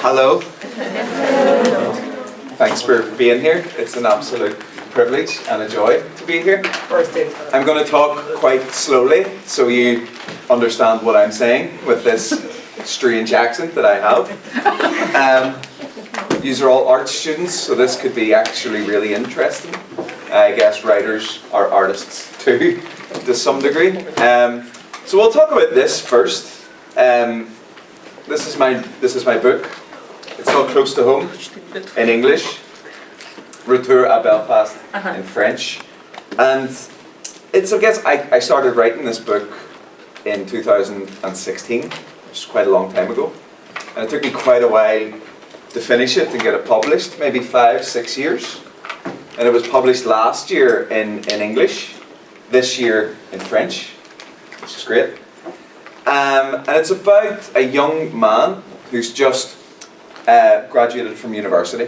Hello. Thanks for being here. It's an absolute privilege and a joy to be here. I'm going to talk quite slowly so you understand what I'm saying with this strange accent that I have. These are all art students, so this could be actually really interesting. I guess writers are artists too, to some degree. So we'll talk about this first. This is my book. It's called Close to Home in English, Retour à Belfast in French. And it's, I guess, I started writing this book in 2016, which is quite a long time ago. And it took me quite a while to finish it and get it published, maybe 5-6 years. And it was published last year in English, this year in French, which is great. And it's about a young man who's just graduated from university.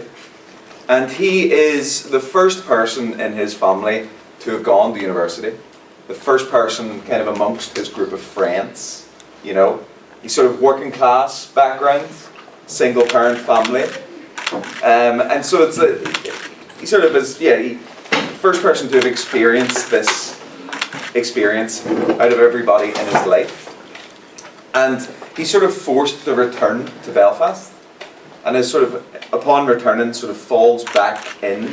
And he is the first person in his family to have gone to university. The first person kind of amongst his group of friends, you know. He's sort of working class background, single parent family. And so it's he sort of is, first person to have experienced this experience out of everybody in his life. And he's sort of forced to return to Belfast, and is sort of, upon returning, sort of falls back in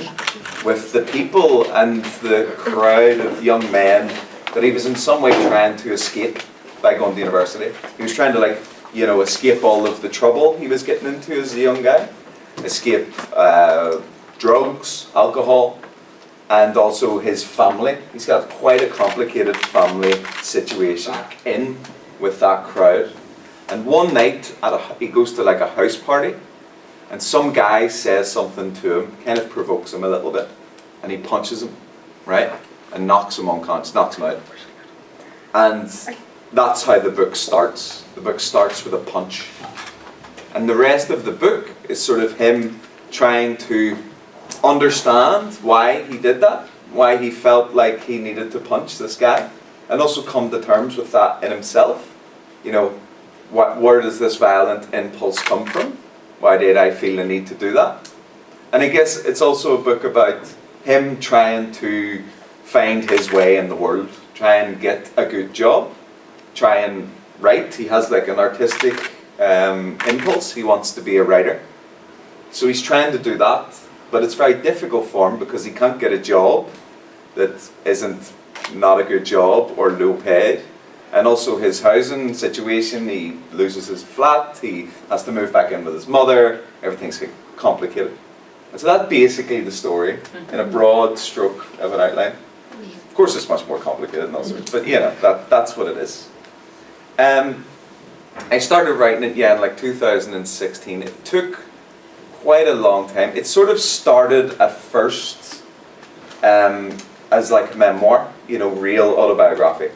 with the people and the crowd of young men that he was in some way trying to escape by going to university. He was trying to, escape all of the trouble he was getting into as a young guy, escape drugs, alcohol, and also his family. He's got quite a complicated family situation in with that crowd. And one night he goes to a house party, and some guy says something to him, kind of provokes him a little bit, and he punches him, right? And knocks him unconscious, knocks him out. And that's how the book starts. The book starts with a punch. And the rest of the book is sort of him trying to understand why he did that, why he felt like he needed to punch this guy, and also come to terms with that in himself. You know, where does this violent impulse come from? Why did I feel the need to do that? And I guess it's also a book about him trying to find his way in the world, try and get a good job, try and write. He has an artistic impulse. He wants to be a writer. So he's trying to do that, but it's very difficult for him because he can't get a job that isn't not a good job or low paid. And also his housing situation, he loses his flat, he has to move back in with his mother, everything's complicated. And so that's basically the story, in a broad stroke of an outline. Of course it's much more complicated than those sorts, but that's what it is. I started writing it, in 2016. It took quite a long time. It sort of started at first as memoir, real autobiography.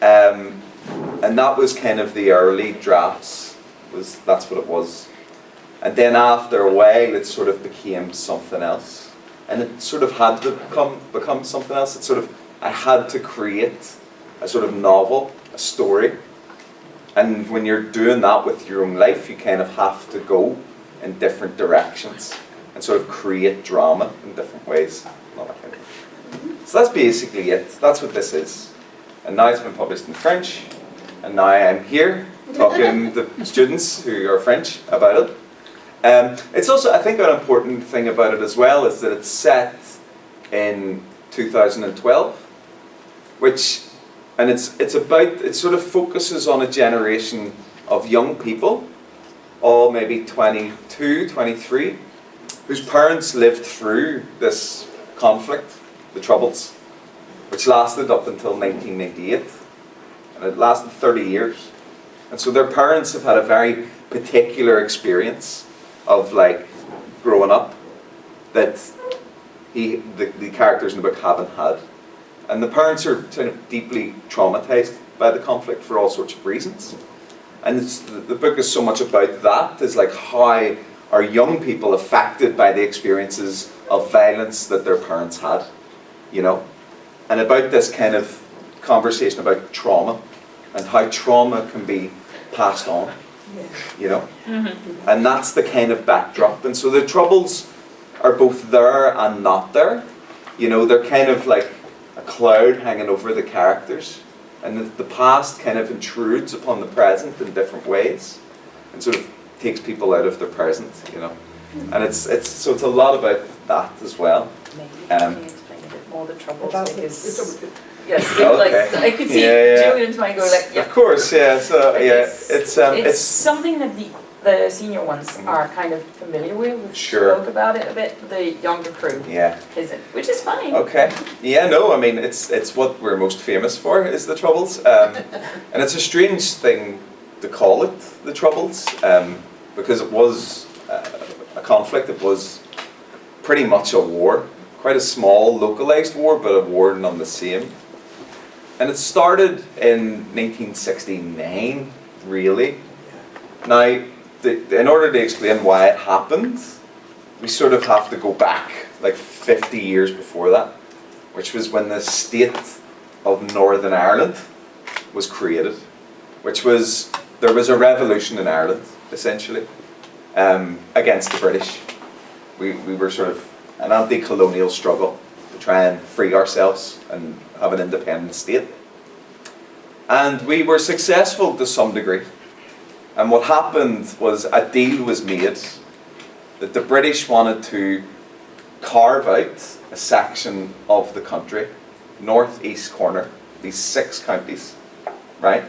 And that was kind of the early drafts, that's what it was. And then after a while it sort of became something else. And it sort of had to become something else. I had to create a sort of novel, a story. And when you're doing that with your own life, you kind of have to go in different directions and sort of create drama in different ways. So that's basically it. That's what this is. And now it's been published in French, and now I'm here talking to students who are French about it. It's also, I think, an important thing about it as well is that it's set in 2012, it sort of focuses on a generation of young people, all maybe 22, 23, whose parents lived through this conflict, the Troubles, which lasted up until 1998, and it lasted 30 years. And so their parents have had a very particular experience of growing up that the characters in the book haven't had. And the parents are kind of deeply traumatized by the conflict for all sorts of reasons. And the book is so much about that, is how are young people affected by the experiences of violence that their parents had, and about this kind of conversation about trauma and how trauma can be passed on. you know? And that's the kind of backdrop. And so the Troubles are both there and not there. You know, they're kind of like a cloud hanging over the characters. And the past kind of intrudes upon the present in different ways. And sort of takes people out of their present, you know. And it's a lot about that as well. Maybe can you explain a bit more the Troubles? Because yes, Okay. like I could see Julian's mind go like, yeah. Of course, yeah. So yeah, it's something that the senior ones are kind of familiar with. We spoke about it a bit. The younger crew isn't, which is fine. Okay. Yeah, no, I mean it's what we're most famous for is the Troubles, and it's a strange thing to call it the Troubles, because it was a conflict. It was pretty much a war, quite a small localized war, but a war none the same. And it started in 1969, really. Now, in order to explain why it happened, we sort of have to go back like 50 years before that, which was when the state of Northern Ireland was created, there was a revolution in Ireland, essentially, against the British. We were sort of an anti-colonial struggle to try and free ourselves and have an independent state. And we were successful to some degree. And what happened was a deal was made that the British wanted to carve out a section of the country, northeast corner, these 6 counties, right?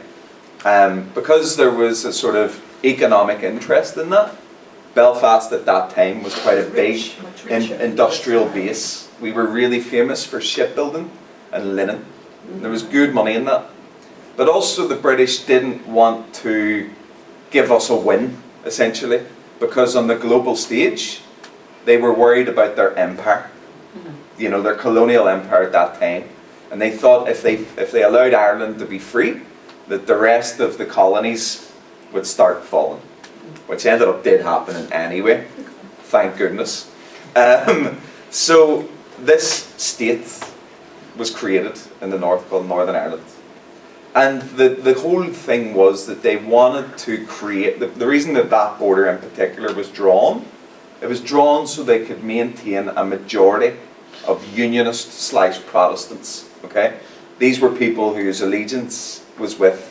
Because there was a sort of economic interest in that. Belfast at that time was quite a big industrial base. We were really famous for shipbuilding and linen. There was good money in that. But also the British didn't want to give us a win, essentially, because on the global stage, they were worried about their empire, you know, their colonial empire at that time. And they thought if they allowed Ireland to be free, that the rest of the colonies would start falling, which did happen anyway, thank goodness. So this state was created in the north called Northern Ireland. And the whole thing was that they wanted to create, the reason that border in particular was drawn, it was drawn so they could maintain a majority of Unionists/Protestants, okay? These were people whose allegiance was with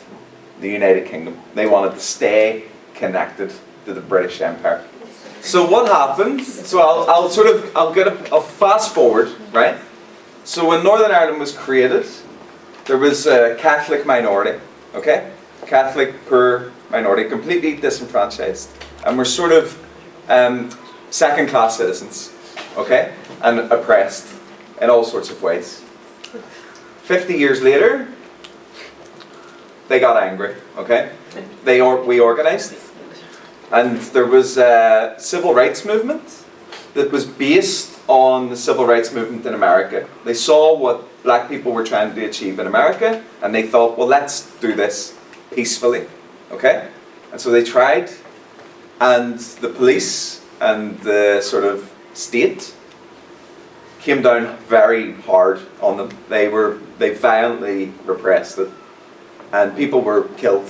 the United Kingdom. They wanted to stay connected to the British Empire. So what happened, so I'll fast forward, right? So when Northern Ireland was created, there was a Catholic minority, okay? Catholic poor minority, completely disenfranchised. And we're sort of second-class citizens, okay? And oppressed in all sorts of ways. 50 years later, they got angry, okay? We organized. And there was a civil rights movement that was based on the civil rights movement in America. They saw what black people were trying to achieve in America, and they thought, well, let's do this peacefully, okay? And so they tried, and the police and the sort of state came down very hard on them. They violently repressed it, and people were killed.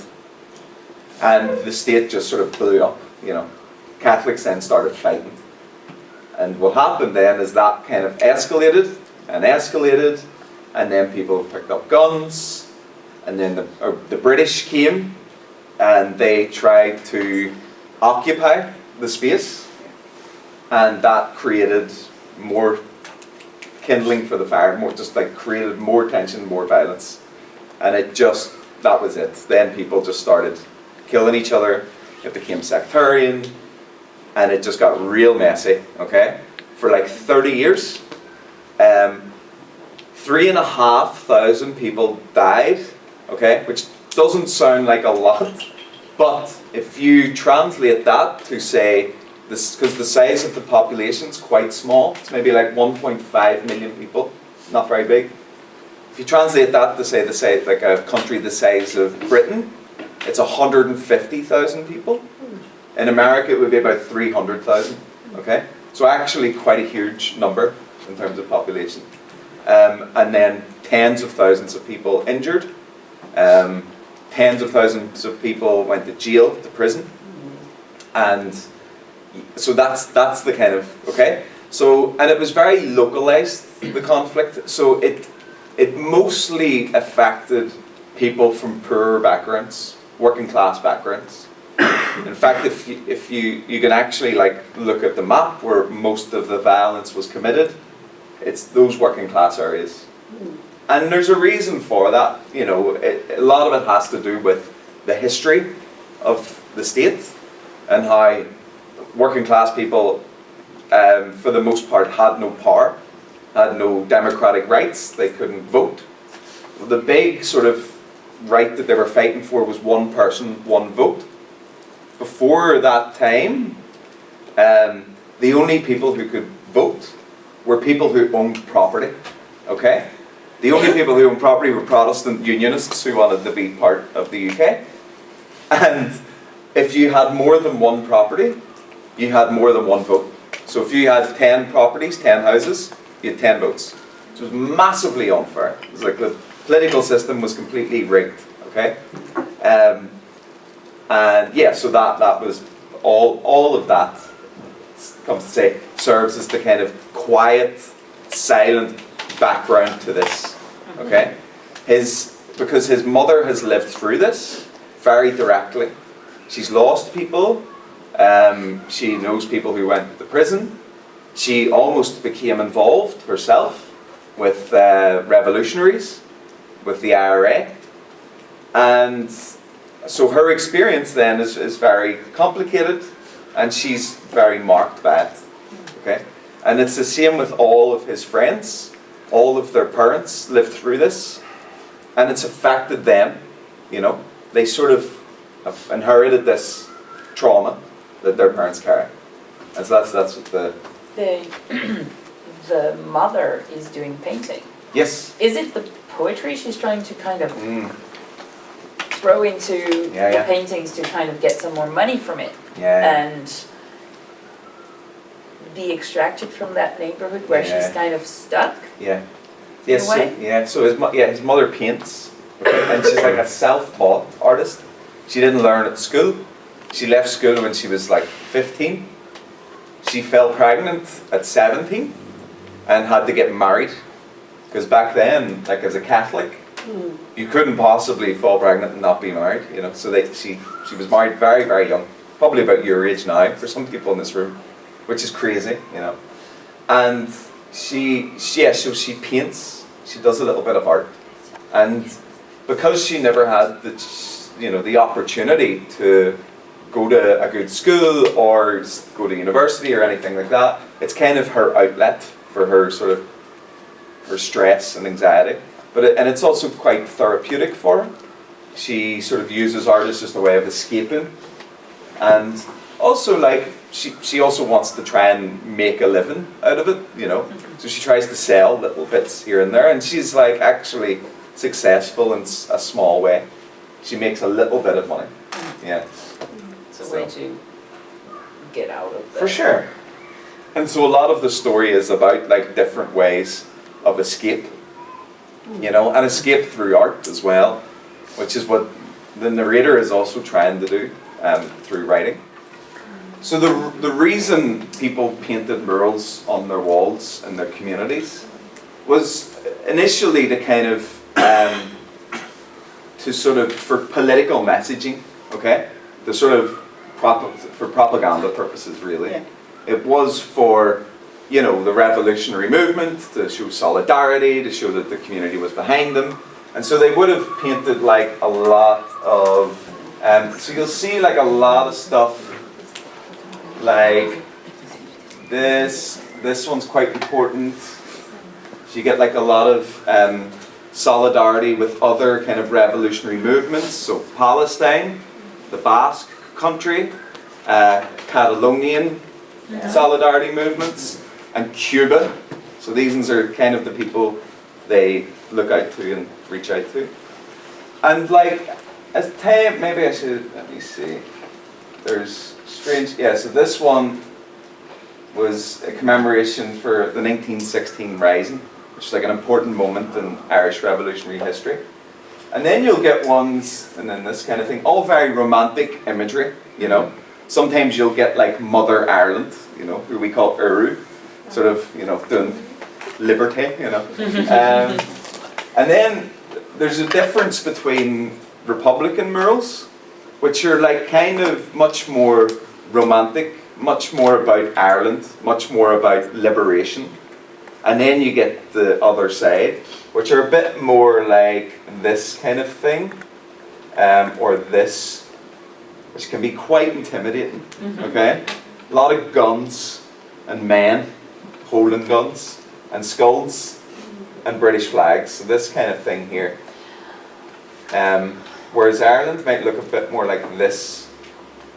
And the state just sort of blew up, you know. Catholics then started fighting. And what happened then is that kind of escalated, and then people picked up guns, and then the British came, and they tried to occupy the space, and that created more kindling for the fire, created more tension, more violence, and that was it. Then people just started killing each other, it became sectarian, and it just got real messy, okay? For like 30 years, 3,500 people died, okay? Which doesn't sound like a lot, but if you translate that to say, because the size of the population is quite small, it's maybe like 1.5 million people, not very big. If you translate that to say like a country the size of Britain, it's 150,000 people. In America, it would be about 300,000, okay? So actually quite a huge number in terms of population. And then tens of thousands of people injured. Tens of thousands of people went to jail, to prison. And so that's the kind of, okay? So, and it was very localized, the conflict. So it mostly affected people from poorer backgrounds, working class backgrounds. In fact, if you can actually like look at the map where most of the violence was committed, it's those working class areas. And there's a reason for that. You know, a lot of it has to do with the history of the state and how working class people, for the most part, had no power, had no democratic rights. They couldn't vote. The big sort of right that they were fighting for was one person, one vote. Before that time, the only people who could vote were people who owned property. Okay? The only people who owned property were Protestant unionists who wanted to be part of the UK. And if you had more than one property, you had more than one vote. So if you had 10 properties, 10 houses, you had 10 votes. So it was massively unfair. It was like the political system was completely rigged. Okay? And yeah, so that was all of that, comes to say, serves as the kind of quiet, silent background to this. Okay? Because his mother has lived through this very directly. She's lost people. She knows people who went to prison. She almost became involved herself with revolutionaries, with the IRA. And so her experience then is very complicated, and she's very marked by it. Okay? And it's the same with all of his friends. All of their parents lived through this, and it's affected them. You know, they sort of have inherited this trauma that their parents carry. And so that's what the mother is doing painting. Yes. Is it the poetry she's trying to kind of throw into the paintings to kind of get some more money from it? And be extracted from that neighborhood where she's kind of stuck? So his mother paints, okay? And she's like a self-taught artist. She didn't learn at school. She left school when she was like 15. She fell pregnant at 17 and had to get married. Because back then, like as a Catholic, you couldn't possibly fall pregnant and not be married, you know. So she was married very, very young, probably about your age now for some people in this room, which is crazy, you know. And so she paints. She does a little bit of art, and because she never had the opportunity to go to a good school or go to university or anything like that, it's kind of her outlet for her sort of her stress and anxiety. And it's also quite therapeutic for her. She sort of uses art as just a way of escaping, and also like she also wants to try and make a living out of it, you know. So she tries to sell little bits here and there, and she's like actually successful in a small way. She makes a little bit of money. Yeah. It's a way to get out of that. For sure. And so a lot of the story is about like different ways of escape, you know, and escape through art as well, which is what the narrator is also trying to do through writing. So the reason people painted murals on their walls in their communities was initially to kind of for political messaging, okay, to sort of for propaganda purposes, really. Yeah. It was for, you know, the revolutionary movement, to show solidarity, to show that the community was behind them. And so they would have painted like a lot of, so you'll see like a lot of stuff like this one's quite important. So you get like a lot of solidarity with other kind of revolutionary movements. So Palestine, the Basque country, Catalonian solidarity movements, and Cuba. So these are kind of the people they look out to and reach out to. And like, as time, maybe I should, let me see. There's strange, so this one was a commemoration for the 1916 Rising, which is like an important moment in Irish revolutionary history. And then you'll get ones, and then this kind of thing, all very romantic imagery, you know. Sometimes you'll get like Mother Ireland, you know, who we call Uru, sort of, you know, doing liberty, you know. And then there's a difference between Republican murals, which are like kind of much more romantic, much more about Ireland, much more about liberation. And then you get the other side, which are a bit more like this kind of thing, or this, which can be quite intimidating, okay? A lot of guns and men holding guns and skulls and British flags, so this kind of thing here. Whereas Ireland might look a bit more like this,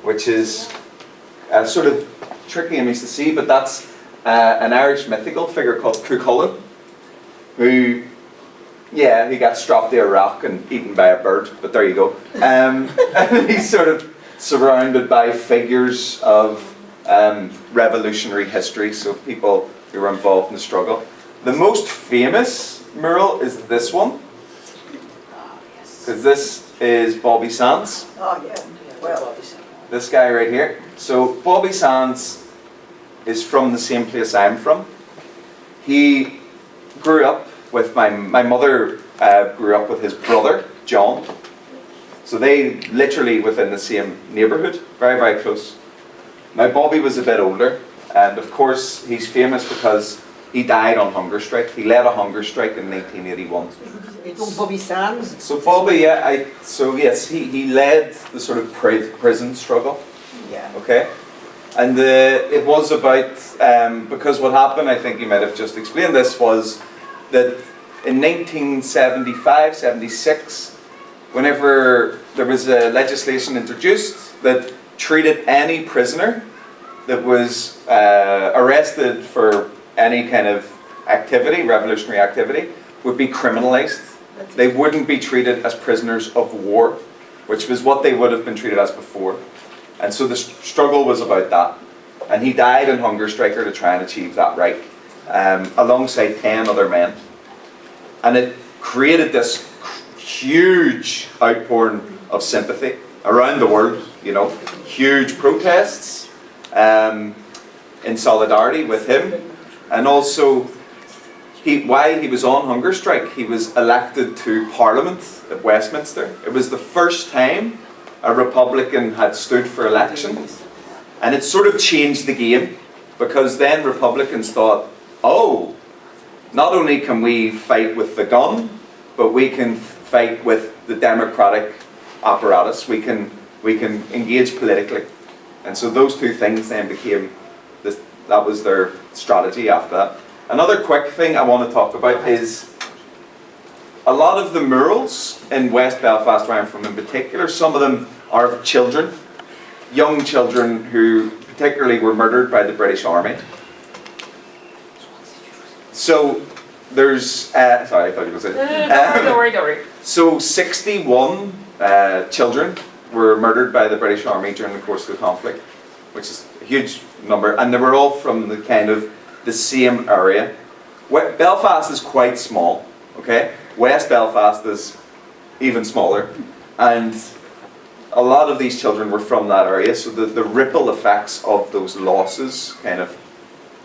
which is sort of tricky and to see, but that's an Irish mythical figure called Cuchulainn, who, yeah, he got strapped to a rock and eaten by a bird, but there you go. And he's sort of surrounded by figures of revolutionary history, so people who were involved in the struggle. The most famous mural is this one, because this is Bobby Sands. Oh yeah, well, This guy right here. So Bobby Sands is from the same place I'm from. He grew up with my mother grew up with his brother, John. So they literally within the same neighbourhood, very, very close. Now Bobby was a bit older, and of course he's famous because he died on hunger strike. He led a hunger strike in 1981. Bobby Sands. So Bobby, yeah, so yes, he led the sort of prison struggle. Yeah. Okay, and it was about because what happened, I think you might have just explained this, was that in 1975, 76, whenever there was a legislation introduced that treated any prisoner that was arrested for any kind of activity, revolutionary activity, would be criminalised. They wouldn't be treated as prisoners of war, which was what they would have been treated as before. And so the struggle was about that. And he died in hunger striker to try and achieve that right, alongside 10 other men. And it created this huge outpouring of sympathy around the world, you know, huge protests in solidarity with him. And also, while he was on hunger strike, he was elected to Parliament at Westminster. It was the first time a Republican had stood for election, and it sort of changed the game, because then Republicans thought, oh, not only can we fight with the gun, but we can fight with the democratic apparatus. We can engage politically. And so those two things then became that was their strategy after that. Another quick thing I want to talk about is a lot of the murals in West Belfast, where I'm from in particular, some of them are of children, young children who particularly were murdered by the British Army. So there's, sorry, I thought you were saying. Don't worry. So 61 children were murdered by the British Army during the course of the conflict, which is a huge number, and they were all from the kind of the same area. Belfast is quite small, okay? West Belfast is even smaller, and a lot of these children were from that area, so the ripple effects of those losses kind of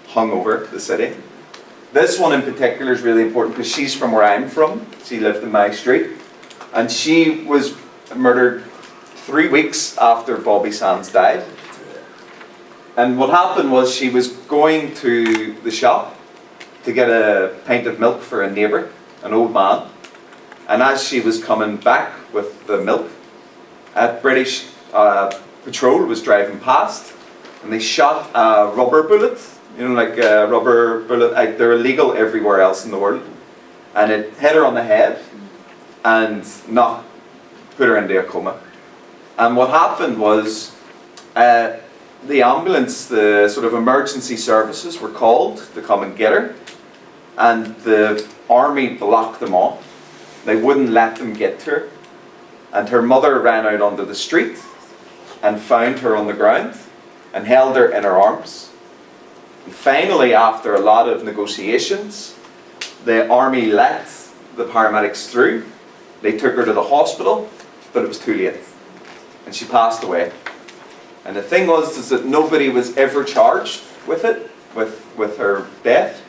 hung over the city. This one in particular is really important because she's from where I'm from. She lived in my street, and she was murdered 3 weeks after Bobby Sands died. And what happened was she was going to the shop to get a pint of milk for a neighbour, an old man. And as she was coming back with the milk, a British patrol was driving past, and they shot a rubber bullet, you know, like a rubber bullet, like they're illegal everywhere else in the world. And it hit her on the head and put her into a coma. And what happened was the ambulance, the sort of emergency services were called to come and get her, and the army blocked them off. They wouldn't let them get to her, and her mother ran out onto the street and found her on the ground and held her in her arms. And finally, after a lot of negotiations, the army let the paramedics through. They took her to the hospital, but it was too late, and she passed away. And the thing was is that nobody was ever charged with it, with her death.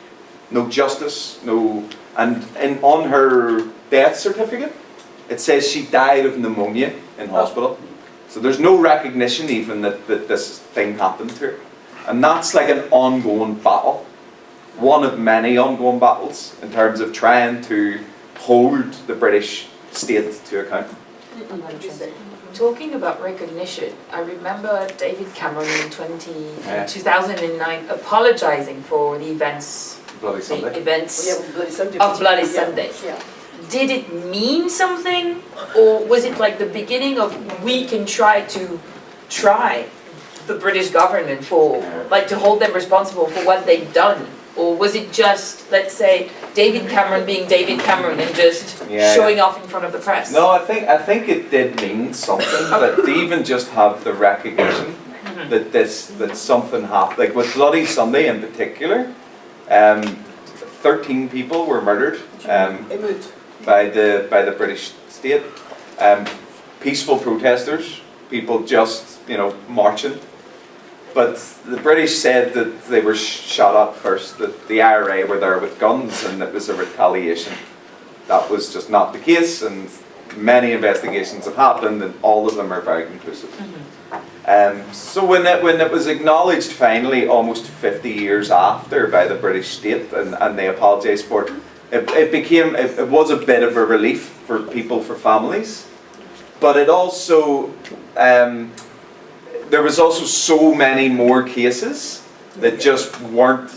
No justice, no, and on her death certificate, it says she died of pneumonia in hospital. So there's no recognition even that this thing happened to her. And that's like an ongoing battle. One of many ongoing battles in terms of trying to hold the British state to account. Talking about recognition, I remember David Cameron in 2009 apologizing for the events Bloody Sunday. Of Bloody Sunday. Yeah. Did it mean something, or was it like the beginning of we can try the British government for, like, to hold them responsible for what they've done? Or was it just, let's say, David Cameron being David Cameron and just showing off in front of the press? No, I think it did mean something, but to even just have the recognition that something happened, like with Bloody Sunday in particular, 13 people were murdered by the British state. Peaceful protesters, people just marching. But the British said that they were shot up first, that the IRA were there with guns and it was a retaliation. That was just not the case, and many investigations have happened and all of them are very conclusive. So when it was acknowledged finally almost 50 years after by the British state and they apologised for it, it was a bit of a relief for people, for families. But it also, there was also so many more cases that just weren't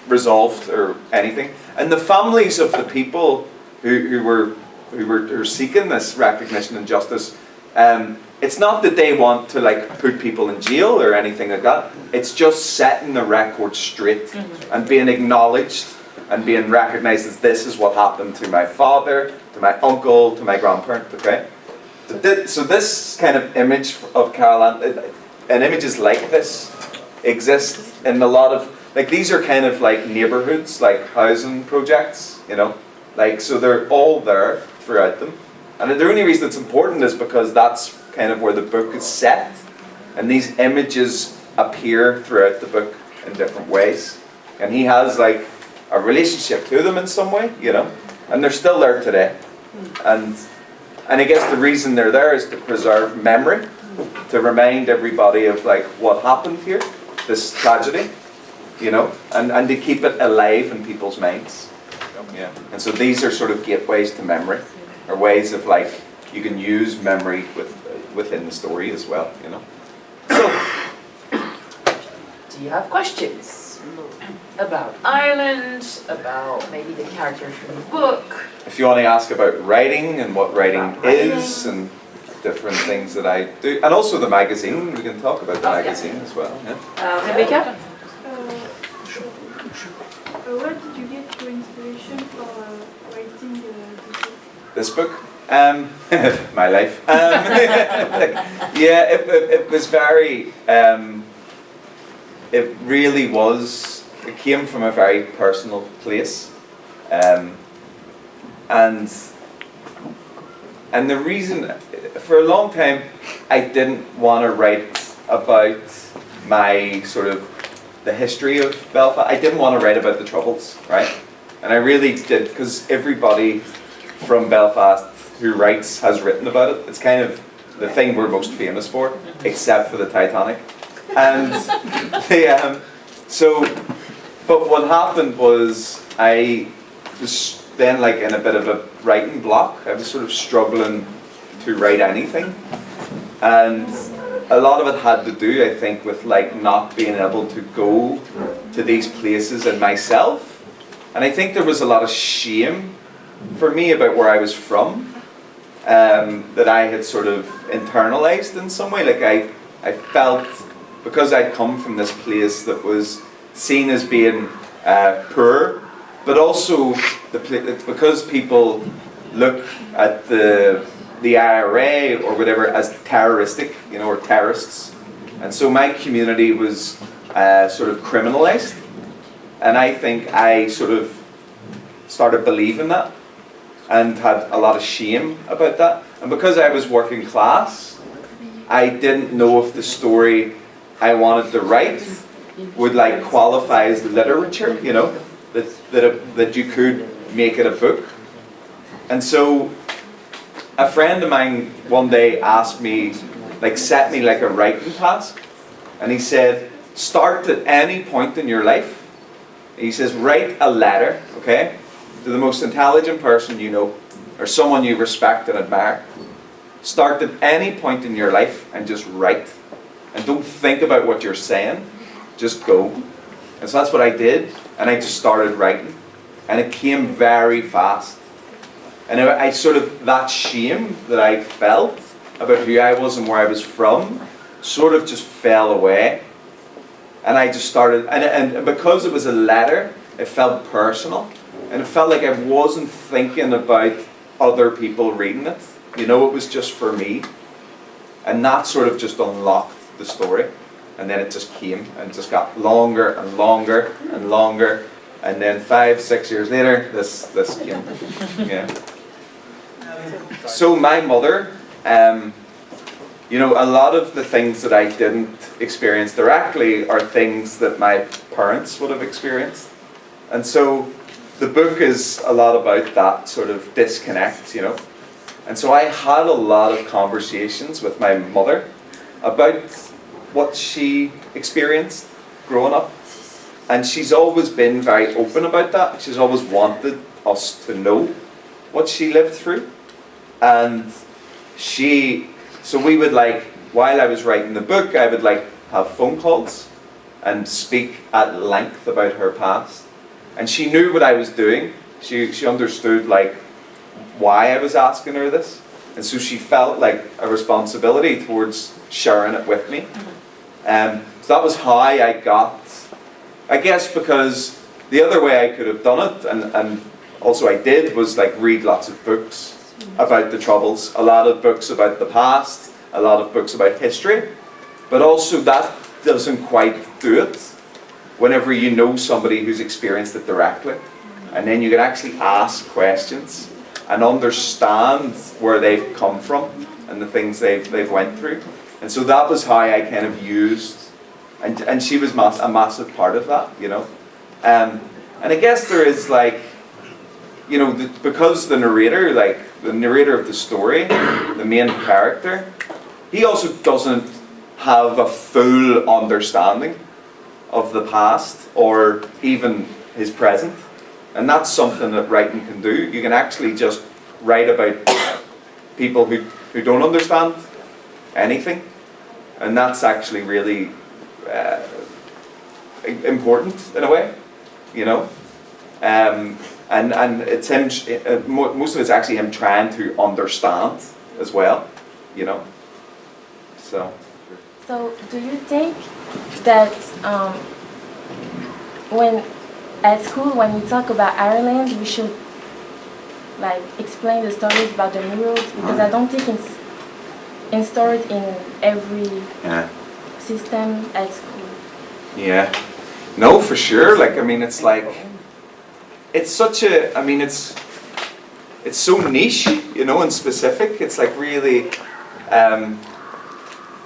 resolved or anything. And the families of the people who were seeking this recognition and justice, it's not that they want to put people in jail or anything like that. It's just setting the record straight and being acknowledged and being recognised as this is what happened to my father, to my uncle, to my grandparent, okay? So this kind of image of Carol Ann, and images like this exist in a lot of, these are kind of like neighbourhoods, like housing projects, so they're all there throughout them. And the only reason it's important is because that's kind of where the book is set, and these images appear throughout the book in different ways. And he has a relationship to them in some way, and they're still there today. And I guess the reason they're there is to preserve memory, to remind everybody of what happened here, this tragedy, and to keep it alive in people's minds. Yeah. And so these are sort of gateways to memory, or ways of you can use memory within the story as well, So, do you have questions about Ireland, about maybe the characters from the book? If you want to ask about writing and what writing is and different things that I do, and also the magazine, we can talk about the magazine as well. Yeah. Rebecca? Where did you get your inspiration for writing this book? My life. Yeah, it was very, it really was, it came from a very personal place. And the reason, for a long time, I didn't want to write about my sort of, the history of Belfast. I didn't want to write about the Troubles, right? And I really did, because everybody from Belfast who writes has written about it. It's kind of the thing we're most famous for, except for the Titanic. And but what happened was I was then in a bit of a writing block. I was sort of struggling to write anything. And a lot of it had to do, I think, with not being able to go to these places in myself. And I think there was a lot of shame for me about where I was from, that I had sort of internalized in some way. I felt, because I'd come from this place that was seen as being poor, but also because people look at the IRA or whatever as terroristic, or terrorists. And so my community was sort of criminalized. And I think I sort of started believing that and had a lot of shame about that. And because I was working class, I didn't know if the story I wanted to write would like qualify as literature, you know, that you could make it a book. And so a friend of mine one day asked me, like set me like a writing task, and he said, start at any point in your life. He says, write a letter, okay, to the most intelligent person you know, or someone you respect and admire. Start at any point in your life and just write. And don't think about what you're saying, just go. And so that's what I did, and I just started writing. And it came very fast. And I sort of, that shame that I felt about who I was and where I was from, sort of just fell away. And I just started, and because it was a letter, it felt personal. And it felt like I wasn't thinking about other people reading it. You know, it was just for me. And that sort of just unlocked the story. And then it just came and just got longer and longer and longer. And then 5, 6 years later, this came. Yeah. So my mother, you know, a lot of the things that I didn't experience directly are things that my parents would have experienced. And so the book is a lot about that sort of disconnect, you know. And so I had a lot of conversations with my mother about what she experienced growing up. And she's always been very open about that. She's always wanted us to know what she lived through. And so we would like, while I was writing the book, I would like have phone calls and speak at length about her past. And she knew what I was doing. She understood like why I was asking her this. And so she felt like a responsibility towards sharing it with me. So that was how I got, I guess, because the other way I could have done it, and also I did, was like read lots of books about the Troubles, a lot of books about the past, a lot of books about history, but also that doesn't quite do it whenever you know somebody who's experienced it directly, and then you can actually ask questions and understand where they've come from and the things they've went through. And so that was how I kind of used, and she was a massive part of that, you know. And I guess there is like, you know, because the narrator of the story, the main character, he also doesn't have a full understanding of the past or even his present. And that's something that writing can do. You can actually just write about people who don't understand anything. And that's actually really important in a way, you know. And it's him, most of it's actually him trying to understand as well, you know. So do you think that when at school, when we talk about Ireland, we should like explain the stories about the murals? Because I don't think it's installed in every system at school. Yeah. No, for sure. Like, I mean, it's like, it's such a, I mean, it's so niche, you know, and specific. It's like really, and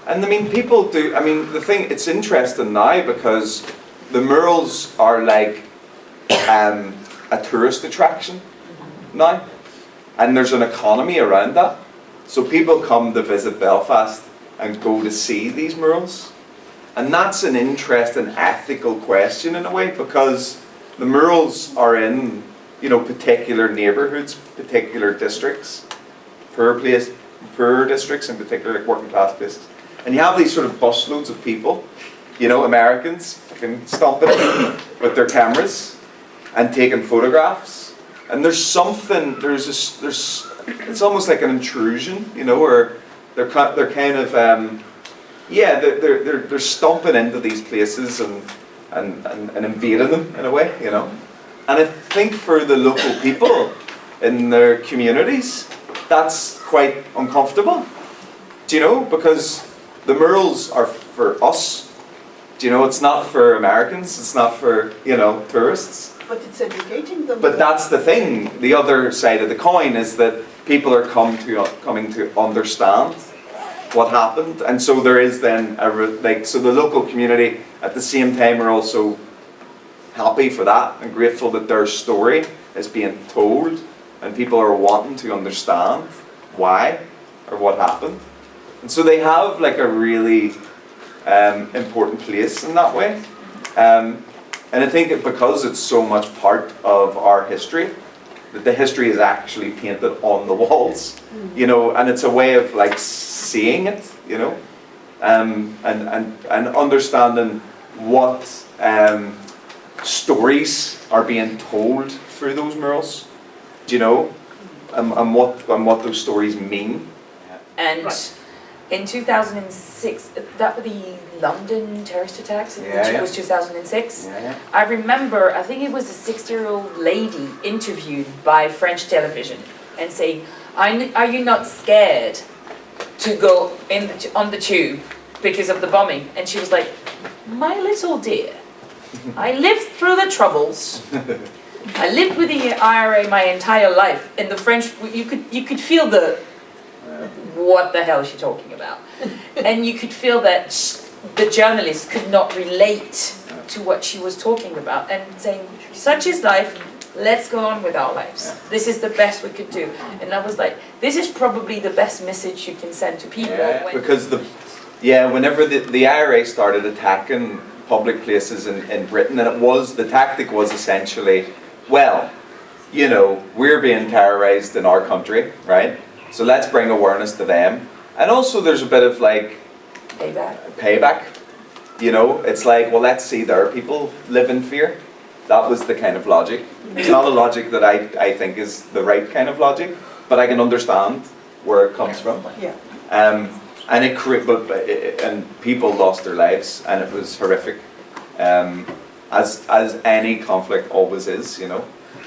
I mean, people do, I mean, the thing, it's interesting now because the murals are like a tourist attraction now, and there's an economy around that. So people come to visit Belfast and go to see these murals. And that's an interesting ethical question in a way, because the murals are in, you know, particular neighbourhoods, particular districts, poor districts in particular, like working class places. And you have these sort of busloads of people, you know, Americans, fucking stomping with their cameras and taking photographs. And there's something, it's almost like an intrusion, you know, or they're kind of, they're stomping into these places and invading them in a way, you know. And I think for the local people in their communities, that's quite uncomfortable, do you know, because the murals are for us, do you know, it's not for Americans, it's not for, you know, tourists. But it's educating them. But that's the thing, the other side of the coin is that people are coming to understand what happened. And so there is then so the local community at the same time are also happy for that and grateful that their story is being told and people are wanting to understand why or what happened. And so they have like a really important place in that way. And I think that because it's so much part of our history, that the history is actually painted on the walls, you know, and it's a way of like seeing it, you know, and understanding what stories are being told through those murals, you know, and what those stories mean. And in 2006, that the London terrorist attacks, which was 2006. I remember, I think it was a 60-year-old lady interviewed by French television and saying, "Are you not scared to go on the tube because of the bombing?" And she was like, "My little dear, I lived through the Troubles. I lived with the IRA my entire life." And the French, you could feel the, what the hell is she talking about? And you could feel that the journalist could not relate to what she was talking about and saying, such is life, let's go on with our lives. This is the best we could do. And I was like, this is probably the best message you can send to people. Because whenever the IRA started attacking public places in Britain, and the tactic was essentially, well, you know, we're being terrorized in our country, right? So let's bring awareness to them. And also there's a bit of like payback. You know, it's like, well, let's see their people live in fear. That was the kind of logic. It's not a logic that I think is the right kind of logic, but I can understand where it comes from. Yeah. And people lost their lives, and it was horrific, as any conflict always is, you know.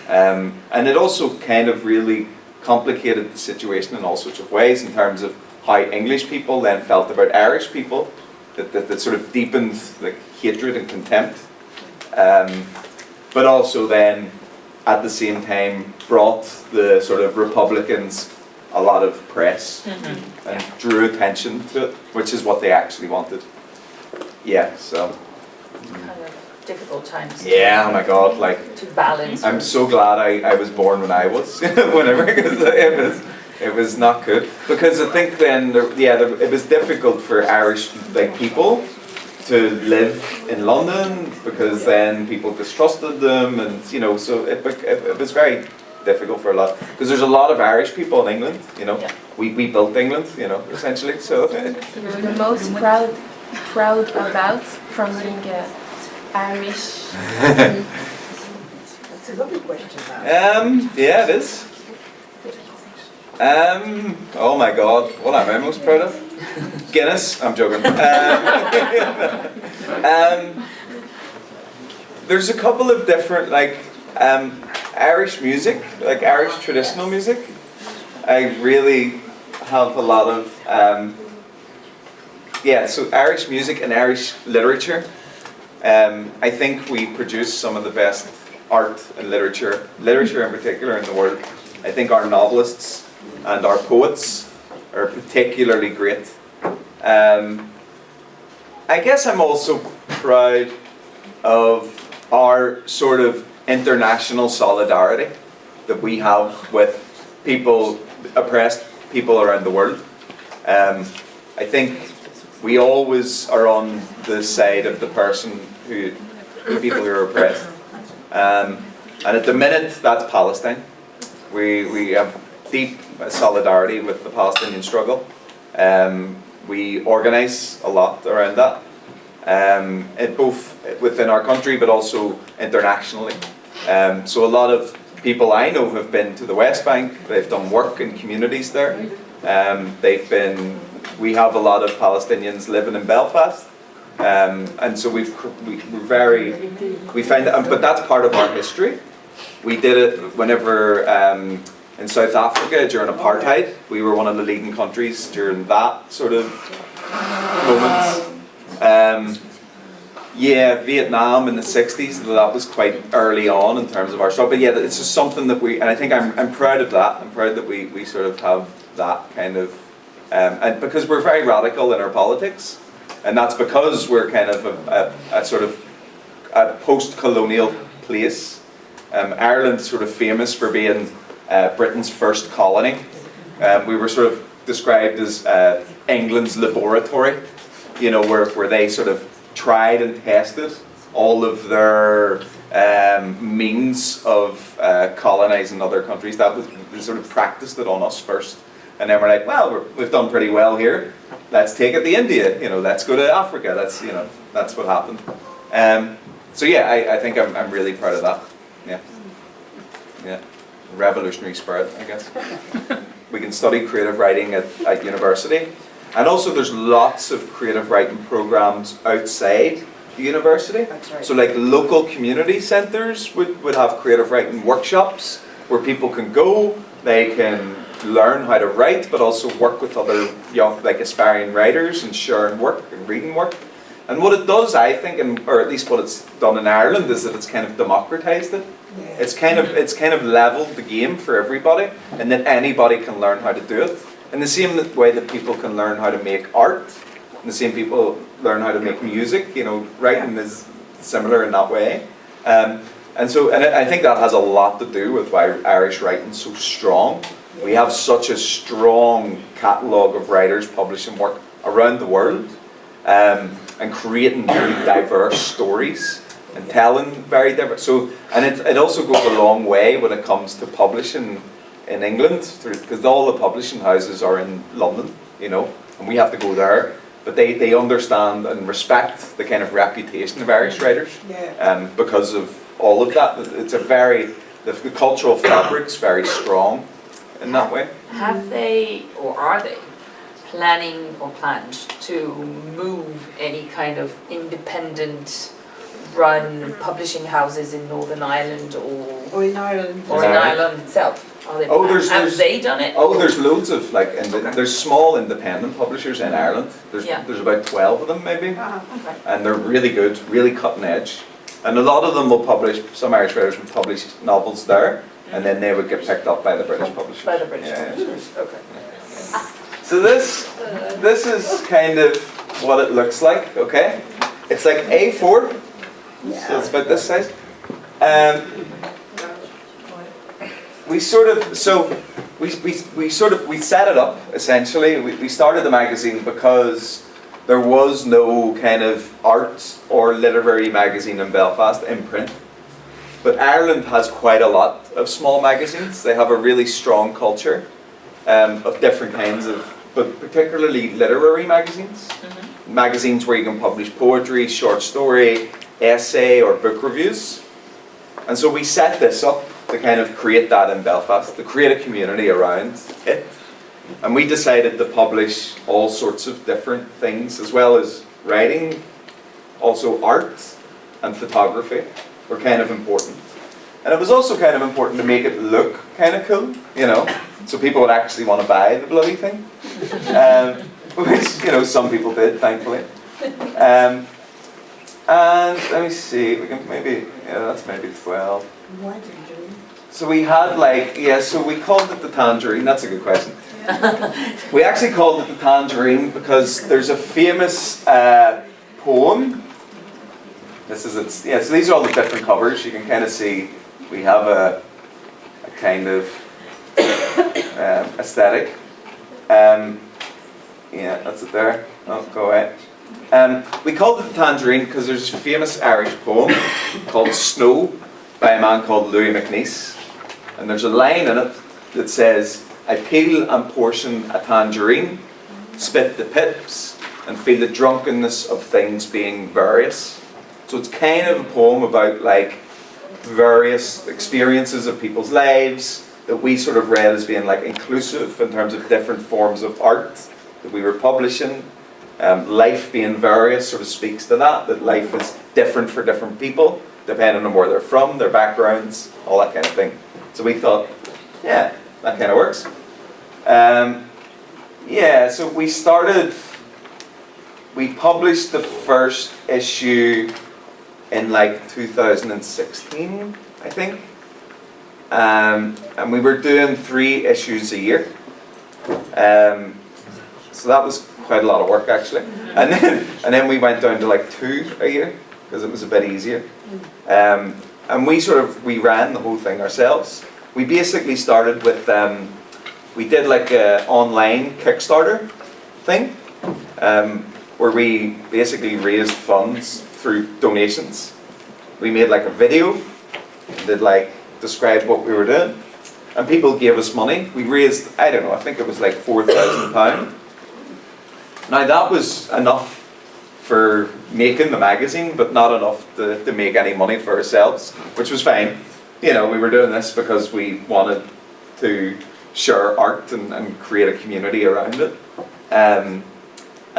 And it also kind of really complicated the situation in all sorts of ways in terms of how English people then felt about Irish people, that sort of deepened like hatred and contempt, but also then at the same time brought the sort of Republicans a lot of press and drew attention to it, which is what they actually wanted. Yeah, so. Kind of difficult times. Yeah, oh my God, like. To balance. I'm so glad I was born when I was, whenever, because it was not good. Because I think then, it was difficult for Irish like people to live in London, because then people distrusted them, and you know, so it was very difficult for a lot, because there's a lot of Irish people in England, you know. We built England, you know, essentially. So you're the most proud about from being Irish. That's a lovely question. Yeah, it is. Oh my God, what am I most proud of? Guinness. I'm joking. There's a couple of different like Irish music, like Irish traditional music. I really have a lot of so Irish music and Irish literature. I think we produce some of the best art and literature in particular in the world. I think our novelists and our poets are particularly great. I guess I'm also proud of our sort of international solidarity that we have with people, oppressed people around the world. I think we always are on the side of the people who are oppressed. And at the minute, that's Palestine. We have deep solidarity with the Palestinian struggle. We organise a lot around that, both within our country but also internationally. So a lot of people I know have been to the West Bank. They've done work in communities there. We have a lot of Palestinians living in Belfast, and so we find that, but that's part of our history. We did it whenever in South Africa during apartheid. We were one of the leading countries during that sort of moment. Vietnam in the 60s, that was quite early on in terms of our stuff. But yeah, it's just something that and I think I'm proud of that. I'm proud that we sort of have that kind of and because we're very radical in our politics, and that's because we're kind of a sort of a post-colonial place. Ireland's sort of famous for being Britain's first colony. We were sort of described as England's laboratory, you know, where they sort of tried and tested all of their means of colonising other countries. That was, they sort of practiced it on us first. And then we're like, well, we've done pretty well here. Let's take it to India, you know, let's go to Africa. That's, you know, that's what happened. So yeah, I think I'm really proud of that. Yeah. Yeah. Revolutionary spirit, I guess. We can study creative writing at university. And also there's lots of creative writing programs outside the university. That's right. So like local community centres would have creative writing workshops where people can go, they can learn how to write, but also work with other young, like aspiring writers and sharing work and reading work. And what it does, I think, or at least what it's done in Ireland, is that it's kind of democratised it. Yeah. It's kind of leveled the game for everybody, and that anybody can learn how to do it. In the same way that people can learn how to make art, and the same people learn how to make music. You know, writing is similar in that way. And I think that has a lot to do with why Irish writing's so strong. We have such a strong catalogue of writers publishing work around the world, and creating really diverse stories and telling very diverse. So, and it also goes a long way when it comes to publishing in England, because all the publishing houses are in London, you know, and we have to go there. But they understand and respect the kind of reputation of Irish writers, because of all of that. It's a very, the cultural fabric's very strong in that way. Have they, or are they, planning or planned to move any kind of independent run publishing houses in Northern Ireland Or in Ireland. or in Ireland itself? Are they have they done it? Oh, there's loads of like, there's small independent publishers in Ireland. There's about 12 of them maybe, Okay. and they're really good, really cutting edge. And a lot of them will publish. Some Irish writers would publish novels there, and then they would get picked up by the British publishers. By the British publishers. Okay. So this is kind of what it looks like. Okay, it's like A4, so it's about this size. We set it up essentially. We started the magazine because there was no kind of art or literary magazine in Belfast in print. But Ireland has quite a lot of small magazines. They have a really strong culture of different kinds of, but particularly literary magazines. Mm-hmm. Magazines where you can publish poetry, short story, essay, or book reviews. And so we set this up to kind of create that in Belfast, to create a community around it. And we decided to publish all sorts of different things, as well as writing, also art and photography were kind of important. And it was also kind of important to make it look kind of cool, you know, so people would actually want to buy the bloody thing. Which, you know, some people did, thankfully. And let me see, we can maybe, yeah, that's maybe 12. Why did you do it? So we had like, yeah, so we called it the Tangerine. That's a good question. We actually called it the Tangerine because there's a famous poem. This is its, yeah, so these are all the different covers. You can kind of see we have a kind of aesthetic. Yeah, that's it there. Oh, go away. We called it the Tangerine because there's a famous Irish poem called Snow by a man called Louis MacNeice. And there's a line in it that says, I peel and portion a tangerine, spit the pips, and feel the drunkenness of things being various. So it's kind of a poem about like various experiences of people's lives that we sort of read as being like inclusive in terms of different forms of art that we were publishing. Life being various sort of speaks to that life is different for different people, depending on where they're from, their backgrounds, all that kind of thing. So we thought, yeah, that kind of works. Yeah, so we published the first issue in like 2016, I think. And we were doing 3 issues a year. So that was quite a lot of work actually. And then we went down to like 2 a year because it was a bit easier. And we ran the whole thing ourselves. We basically started with, we did like an online Kickstarter thing, where we basically raised funds through donations. We made like a video, did like describe what we were doing, and people gave us money. We raised, I don't know, I think it was like £4,000. Now that was enough for making the magazine, but not enough to make any money for ourselves, which was fine. You know, we were doing this because we wanted to share art and create a community around it. And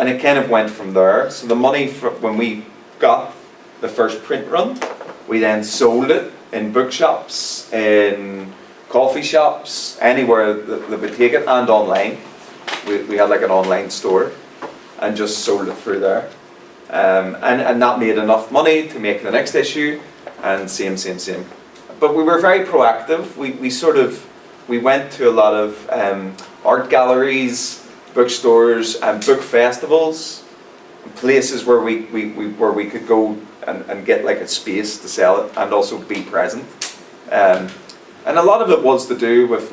it kind of went from there. So the money, when we got the first print run, we then sold it in bookshops, in coffee shops, anywhere that would take it, and online. We had like an online store and just sold it through there. And that made enough money to make the next issue, and same. But we were very proactive. We went to a lot of art galleries, bookstores, and book festivals, places where we could go and get like a space to sell it and also be present. And a lot of it was to do with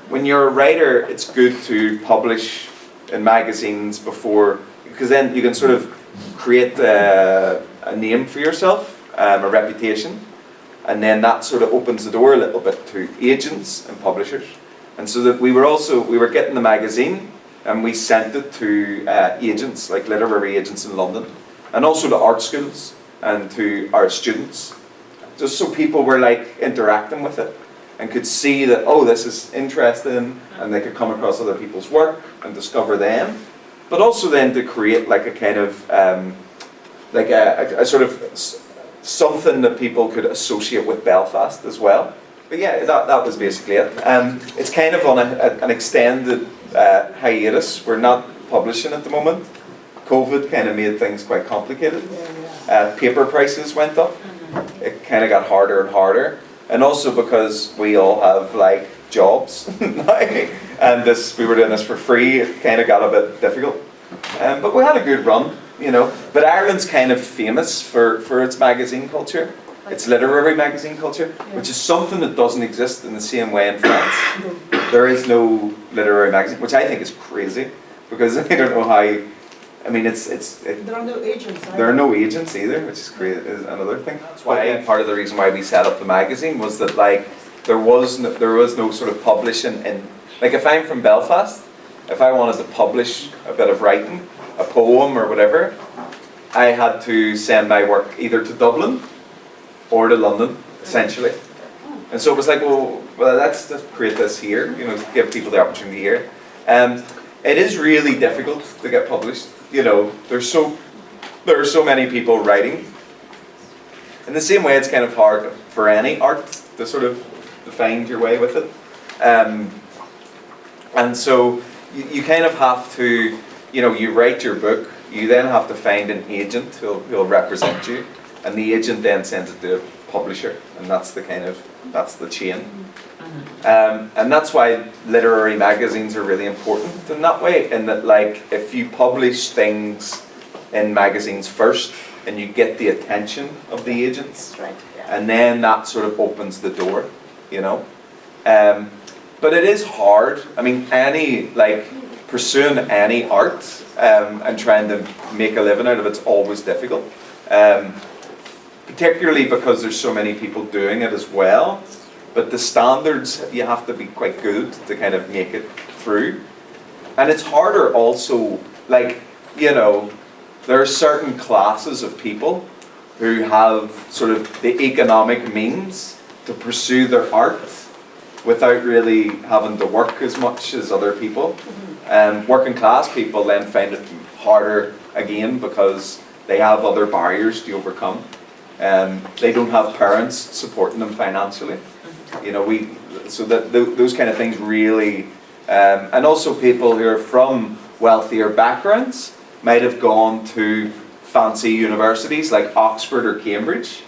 when you're a writer, it's good to publish in magazines before, because then you can sort of create a name for yourself, a reputation, and then that sort of opens the door a little bit to agents and publishers. And so that we were getting the magazine and we sent it to agents, like literary agents in London, and also to art schools and to art students, just so people were like interacting with it and could see that, oh, this is interesting, and they could come across other people's work and discover them, but also then to create like a kind of like a sort of something that people could associate with Belfast as well. But yeah, that was basically it. It's kind of on an extended hiatus. We're not publishing at the moment. COVID kind of made things quite complicated. Paper prices went up. It kind of got harder and harder. And also because we all have like jobs and we were doing this for free, it kind of got a bit difficult. But we had a good run, you know. But Ireland's kind of famous for its magazine culture. It's literary magazine culture, which is something that doesn't exist in the same way in France. There is no literary magazine, which I think is crazy, because I don't know how. I mean, There are no agents. There are no agents either, which is great. Is another thing. That's why part of the reason why we set up the magazine was that like there was no sort of publishing in, like if I'm from Belfast, if I wanted to publish a bit of writing, a poem or whatever, I had to send my work either to Dublin or to London, essentially. And so it was like, well, let's just create this here, you know, give people the opportunity here. It is really difficult to get published. You know, there are so many people writing. In the same way, it's kind of hard for any art to sort of find your way with it. And so you kind of have to, you know, you write your book, you then have to find an agent who'll represent you, and the agent then sends it to a publisher, and that's the chain. And that's why literary magazines are really important in that way, in that like if you publish things in magazines first and you get the attention of the agents, and then that sort of opens the door, you know. But it is hard. I mean, pursuing any art and trying to make a living out of it's always difficult. Particularly because there's so many people doing it as well. But the standards, you have to be quite good to kind of make it through. And it's harder also, like, you know, there are certain classes of people who have sort of the economic means to pursue their art without really having to work as much as other people. Working class people then find it harder again because they have other barriers to overcome. They don't have parents supporting them financially. You know, those kind of things really, and also people who are from wealthier backgrounds might have gone to fancy universities like Oxford or Cambridge.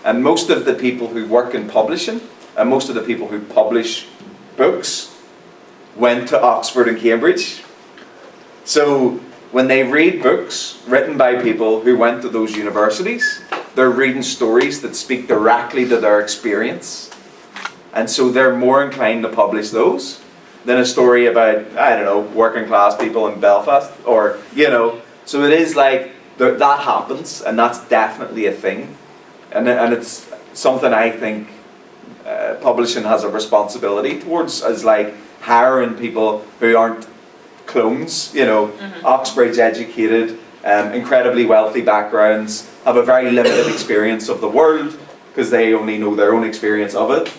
And most of the people who work in publishing, and most of the people who publish books, went to Oxford and Cambridge. So when they read books written by people who went to those universities, they're reading stories that speak directly to their experience. And so they're more inclined to publish those than a story about, I don't know, working class people in Belfast, or, you know. So it is like, that happens, and that's definitely a thing. And it's something I think publishing has a responsibility towards, as like hiring people who aren't clones, you know, Oxbridge educated, incredibly wealthy backgrounds, have a very limited experience of the world because they only know their own experience of it.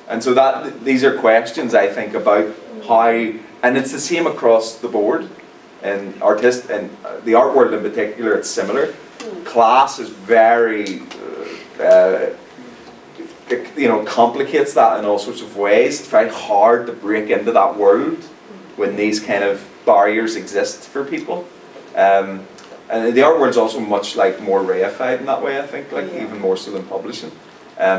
And so these are questions I think about how, and it's the same across the board, and the art world in particular, it's similar. Class is very, you know, complicates that in all sorts of ways. It's very hard to break into that world when these kind of barriers exist for people. And the art world's also much like more reified in that way, I think, like even more so than publishing.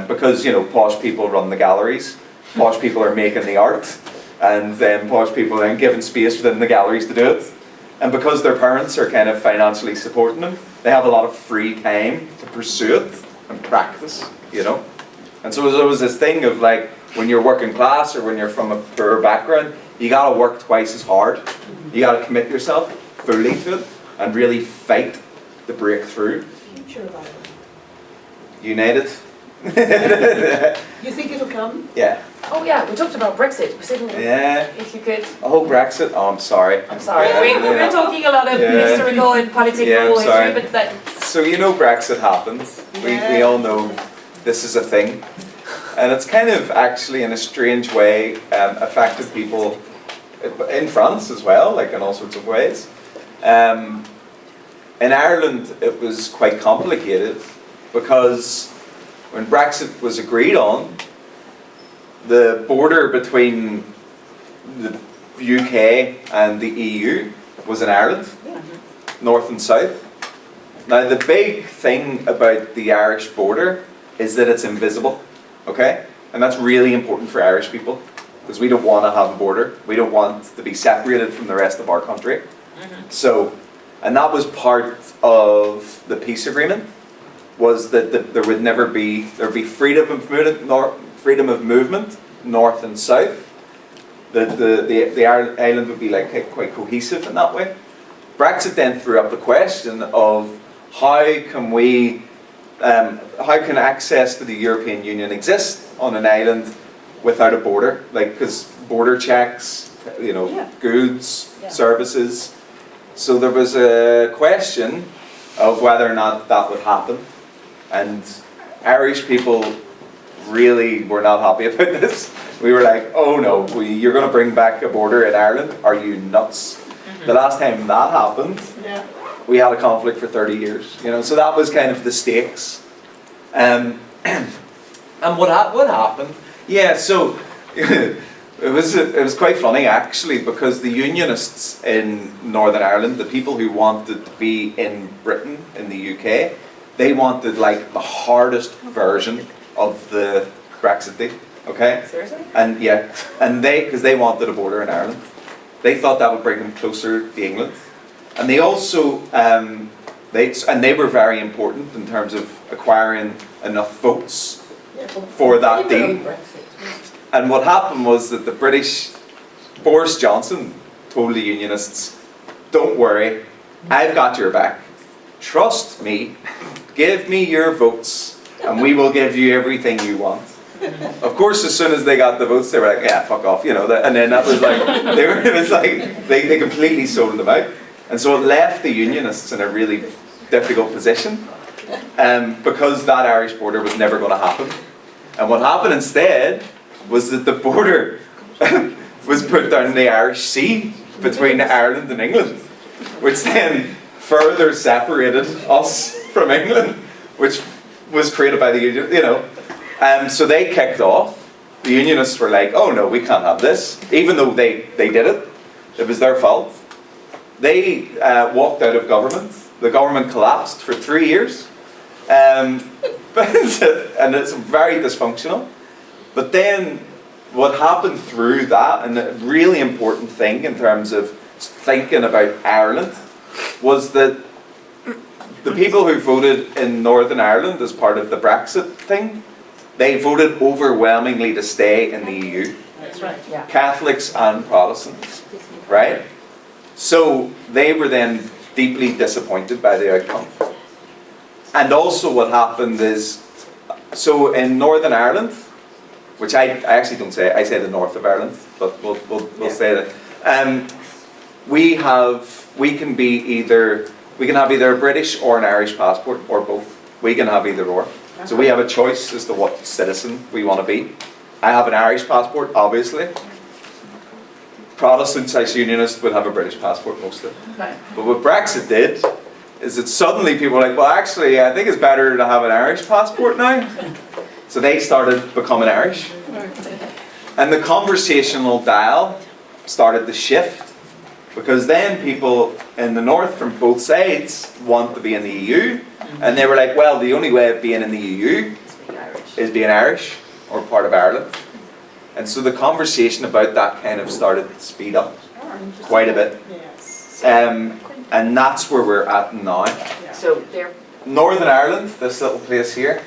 Because, you know, posh people run the galleries, posh people are making the art, and then posh people are then given space within the galleries to do it. And because their parents are kind of financially supporting them, they have a lot of free time to pursue it and practice, you know. And so there was this thing of like, when you're working class or when you're from a poor background, you gotta work twice as hard. You gotta commit yourself fully to it and really fight to break through. Future of Ireland. United. You think it'll come? Yeah. Oh yeah, we talked about Brexit. We said, Yeah. if you could. Oh, Brexit. Oh, I'm sorry. I'm sorry. Yeah, We're talking a lot of historical and political history, but that. So you know Brexit happened. We all know this is a thing. And it's kind of actually in a strange way affected people in France as well, like in all sorts of ways. In Ireland it was quite complicated because when Brexit was agreed on, the border between the UK and the EU was in Ireland, north and south. Now the big thing about the Irish border is that it's invisible, okay? And that's really important for Irish people because we don't want to have a border. We don't want to be separated from the rest of our country. So, and that was part of the peace agreement, was that there would never be, there'd be freedom of movement, north and south. The island would be like quite cohesive in that way. Brexit then threw up the question of how can access to the European Union exist on an island without a border? Like, because border checks, you know, goods, services. So there was a question of whether or not that would happen. And Irish people really were not happy about this. We were like, oh no, you're going to bring back a border in Ireland? Are you nuts? The last time that happened, we had a conflict for 30 years. You know, so that was kind of the stakes. And what happened? Yeah, so it was quite funny actually, because the Unionists in Northern Ireland, the people who wanted to be in Britain, in the UK, they wanted like the hardest version of the Brexit deal, okay? Seriously? And yeah, and because they wanted a border in Ireland. They thought that would bring them closer to England. And they also, they were very important in terms of acquiring enough votes for that deal. And what happened was that the Boris Johnson told the Unionists, don't worry, I've got your back. Trust me, give me your votes and we will give you everything you want. Of course, as soon as they got the votes, they were like, yeah, fuck off, you know. And then that was like, they completely sold them out. And so it left the Unionists in a really difficult position because that Irish border was never going to happen. And what happened instead was that the border was put down in the Irish Sea between Ireland and England, which then further separated us from England, which was created by the Union, you know. So they kicked off. The Unionists were like, oh no, we can't have this. Even though they did it, it was their fault. They walked out of government. The government collapsed for 3 years. And it's very dysfunctional. But then what happened through that, and a really important thing in terms of thinking about Ireland, was that the people who voted in Northern Ireland as part of the Brexit thing, they voted overwhelmingly to stay in the EU. That's right. Yeah. Catholics and Protestants, right? So they were then deeply disappointed by the outcome. And also what happened is, so in Northern Ireland, which I actually don't say, I say the north of Ireland, but we'll say that. We can have either a British or an Irish passport, or both. We can have either or. So we have a choice as to what citizen we want to be. I have an Irish passport, obviously. Protestants, as unionists, would have a British passport mostly. Okay. But what Brexit did is that suddenly people were like, well, actually, I think it's better to have an Irish passport now. So they started becoming Irish. And the conversational dial started to shift, because then people in the north from both sides want to be in the EU, and they were like, well, the only way of being in the EU is being Irish, or part of Ireland. And so the conversation about that kind of started to speed up quite a bit. Yes. And that's where we're at now. So they're Northern Ireland, this little place here,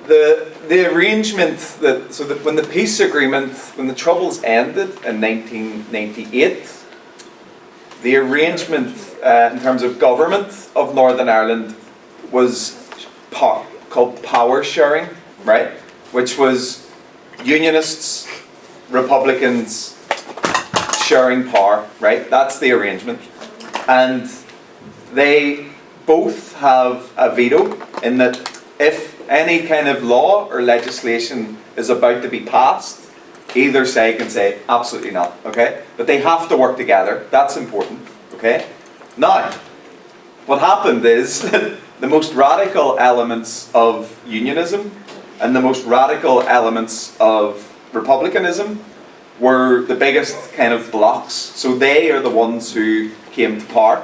the arrangement that when the peace agreement, when the Troubles ended in 1998, the arrangement in terms of government of Northern Ireland was called power sharing, right? Which was Unionists, Republicans sharing power, right? That's the arrangement. And they both have a veto in that if any kind of law or legislation is about to be passed, either side can say, absolutely not, okay? But they have to work together. That's important, okay? Now, what happened is the most radical elements of unionism and the most radical elements of republicanism were the biggest kind of blocks. So they are the ones who came to power.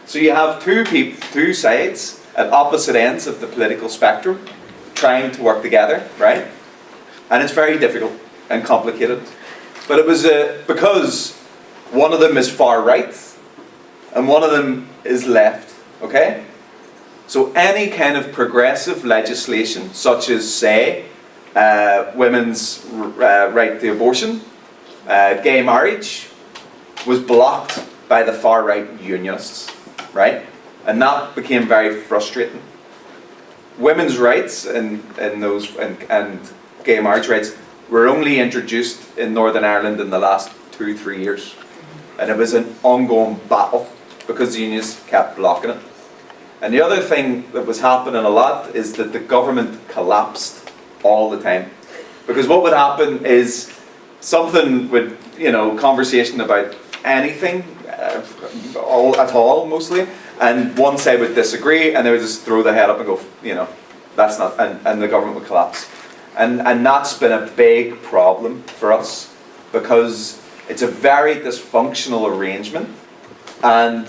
So you have two sides at opposite ends of the political spectrum trying to work together, right? And it's very difficult and complicated. But it was because one of them is far right and one of them is left, okay? So any kind of progressive legislation, such as, say, women's right to abortion, gay marriage, was blocked by the far right unionists, right? And that became very frustrating. Women's rights and gay marriage rights were only introduced in Northern Ireland in the last 2-3 years. And it was an ongoing battle because the unions kept blocking it. And the other thing that was happening a lot is that the government collapsed all the time. Because what would happen is something would, conversation about anything, at all mostly, and one side would disagree and they would just throw their head up and go, that's not, and the government would collapse. And that's been a big problem for us because it's a very dysfunctional arrangement, and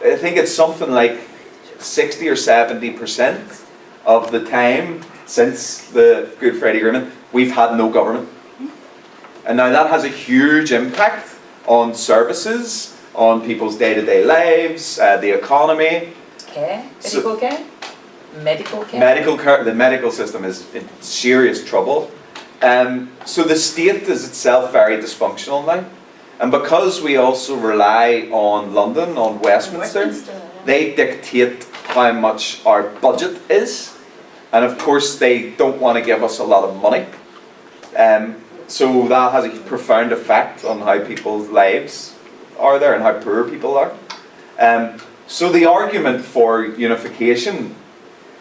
I think it's something like 60 or 70% of the time since the Good Friday Agreement, we've had no government. And now that has a huge impact on services, on people's day-to-day lives, the economy. care, medical care? Medical care? Medical care, the medical system is in serious trouble. So the state is itself very dysfunctional now. And because we also rely on London, on Westminster, they dictate how much our budget is. And of course they don't want to give us a lot of money. So that has a profound effect on how people's lives are there and how poor people are. So the argument for unification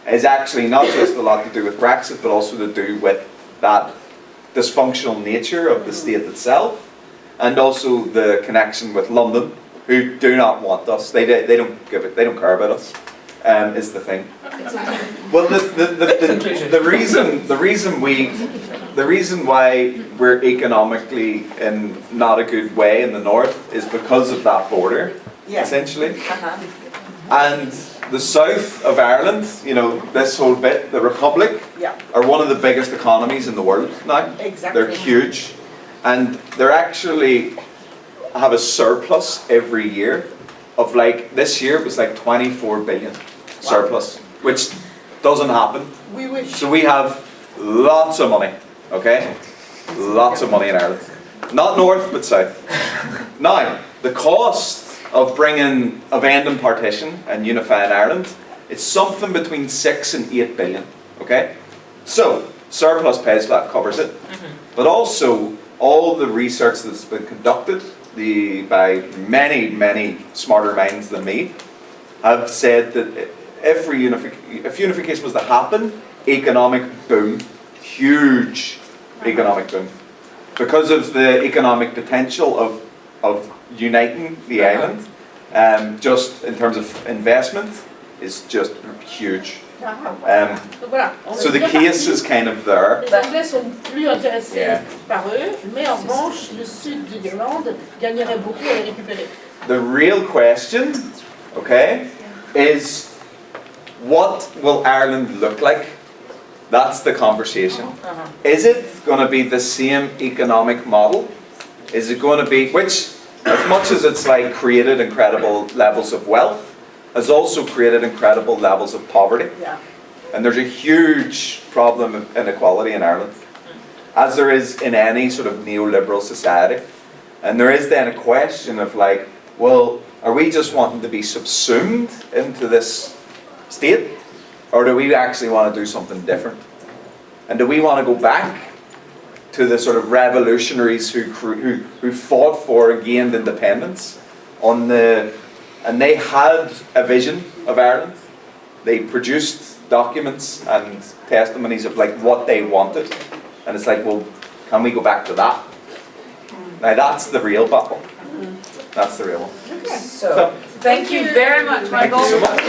is actually not just a lot to do with Brexit, but also to do with that dysfunctional nature of the state itself, and also the connection with London, who do not want us. They don't give it. They don't care about us. Is the thing. Well, the reason why we're economically in not a good way in the north is because of that border, essentially. And the south of Ireland, you know, this whole bit, the Republic, Yeah. are one of the biggest economies in the world now. Exactly. They're huge. And they're actually have a surplus every year of like, this year it was like 24 billion surplus, which doesn't happen. We wish. So we have lots of money, okay? Lots of money in Ireland. Not north, but south. Now, the cost of ending partition and unifying Ireland, it's something between 6 and 8 billion, okay? So, surplus pays for that, covers it. But also, all the research that's been conducted by many, many smarter minds than me have said that if unification was to happen, economic boom, huge economic boom. Because of the economic potential of uniting the island, just in terms of investment, is just huge. Donc voilà. On So est the bien case parti. is kind of there. Les Anglais sont plus intéressés Yeah. par eux, mais en revanche, le sud de l'Irlande gagnerait beaucoup à les récupérer. The real question, okay, is what will Ireland look like? That's the conversation. Is it going to be the same economic model? Is it going to be, which, as much as it's like created incredible levels of wealth, has also created incredible levels of poverty. Yeah. And there's a huge problem of inequality in Ireland, as there is in any sort of neoliberal society. And there is then a question of like, well, are we just wanting to be subsumed into this state? Or do we actually want to do something different? And do we want to go back to the sort of revolutionaries who fought for and gained independence and they had a vision of Ireland. They produced documents and testimonies of like what they wanted. And it's like, well, can we go back to that? Now that's the real battle. That's the real one. So, thank you very much, Thank Michael. you so much.